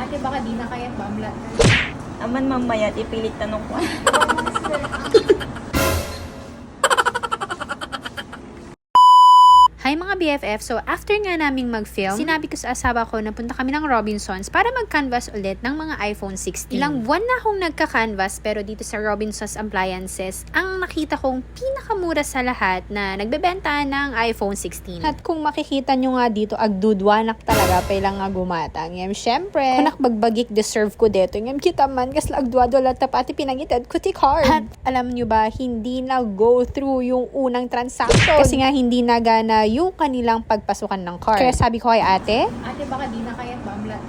Ate, baka di na kayat bamla. Aman mamaya, ipilit tanong ko. Hi mga BFF! So after nga naming mag-film, sinabi ko sa asawa ko na punta kami ng Robinsons para mag-canvas ulit ng mga iPhone 16. Ilang buwan na akong nagka-canvas pero dito sa Robinsons Appliances, ang nakita kong pinakamura sa lahat na nagbebenta ng iPhone 16. At kung makikita nyo nga dito, agdudwanak talaga, pailang nga gumatang. Yan, syempre, kunak bagbagik deserve ko dito. Yan, kita man, kas agdwado lahat tapati pinangitad ko ti card. At alam nyo ba, hindi na go through yung unang transaction. Kasi nga hindi nagana yung kanilang pagpasukan ng card. Kaya sabi ko kay ate, baka di na kayat bamla.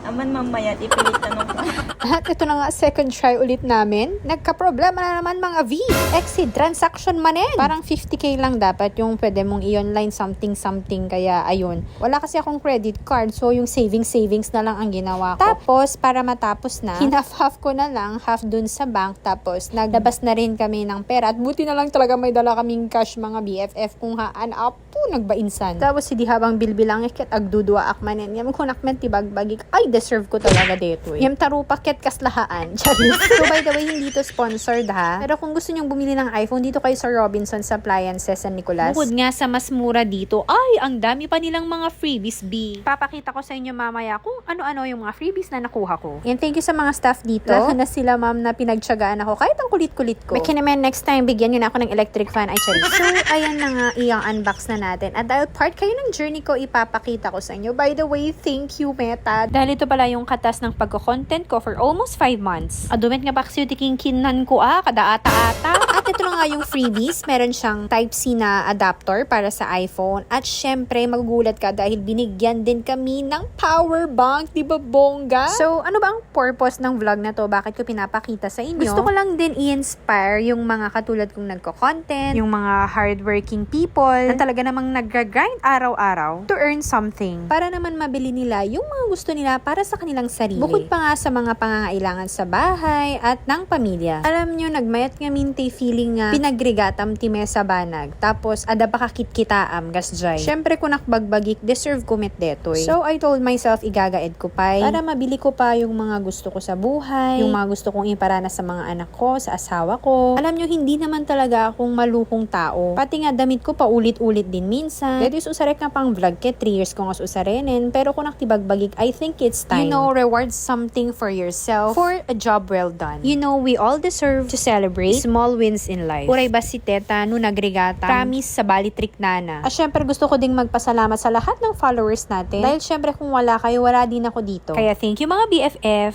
Aman mamaya, ipilit tanong ko. At ito na nga, second try ulit namin. Nagka-problema na naman mga V. Exceed transaction manin. Parang 50k lang dapat yung pwede mong i-online something. Kaya ayun. Wala kasi akong credit card. So yung savings na lang ang ginawa ko. Tapos para matapos na, half ko na lang, half dun sa bank. Tapos naglabas na rin kami ng pera. At buti na lang talaga may dala kaming cash mga BFF. Kung haan po nagbainsan. Tapos hindi habang bilbilang ikit agdudua akmanen. Yam kunakmen tibagbagik. Ay, deserve ko talaga dito. Yam tarupaket kaslahaan. Charis. So by the way, hindi to sponsored ha. Pero kung gusto nyong bumili ng iPhone, dito kayo sa Robinsons Appliances San Nicolas. Bukod nga sa mas mura dito, ay, ang dami pa nilang mga freebies B. Papakita ko sa inyo mamaya kung ano-ano yung mga freebies na nakuha ko. Yan, thank you sa mga staff dito. Lalo na sila ma'am na pinagtsagaan ako kahit ang kulit-kulit ko. May kinamen next time, bigyan nyo na ako ng electric fan. Ay, charis. So, ayan na nga, iyang unbox na natin. At dahil part kayo ng journey ko, ipapakita ko sa inyo. By the way, thank you, Meta. Dahil ito pala yung katas ng pagko-content ko for almost 5 months. Adumit nga baksyo tiking kinan ko kada ata-ata. At ito na nga yung freebies. Meron siyang Type-C na adapter para sa iPhone. At syempre, magugulat ka dahil binigyan din kami ng power bank. Diba bongga? So, ano ba ang purpose ng vlog na to? Bakit ko pinapakita sa inyo? Gusto ko lang din i-inspire yung mga katulad kong nagko-content, yung mga hardworking people na talaga namang nag-grind araw-araw to earn something. Para naman mabili nila yung mga gusto nila para sa kanilang sarili. Bukod pa nga sa mga pangangailangan sa bahay at ng pamilya. Alam nyo, nagmayat nga mintay feeling nga pinagrigatam ti mesa banag. Tapos, ada pa kakit-kitaam gasjay. Syempre, kung nakbagbagik, deserve ko met detoy. So, I told myself, igagaed ko pa para mabili ko pa yung mga gusto ko sa buhay, yung mga gusto kong iparana sa mga anak ko, sa asawa ko. Alam nyo, hindi naman talaga akong maluhong tao. Pati nga, damit ko pa ulit-ulit din minsan. Dito usarek nga pang vlog ke 3 years ko nga usarenen. Pero kung naktibagbagik, I think it's time. You know, reward something for yourself for a job well done. You know, we all deserve to celebrate small wins in life. Uray ba si Teta no nagrigata? Promise sa balitrik nana. At syempre gusto ko ding magpasalamat sa lahat ng followers natin. Dahil syempre kung wala kayo, wala din ako dito. Kaya thank you mga BFF.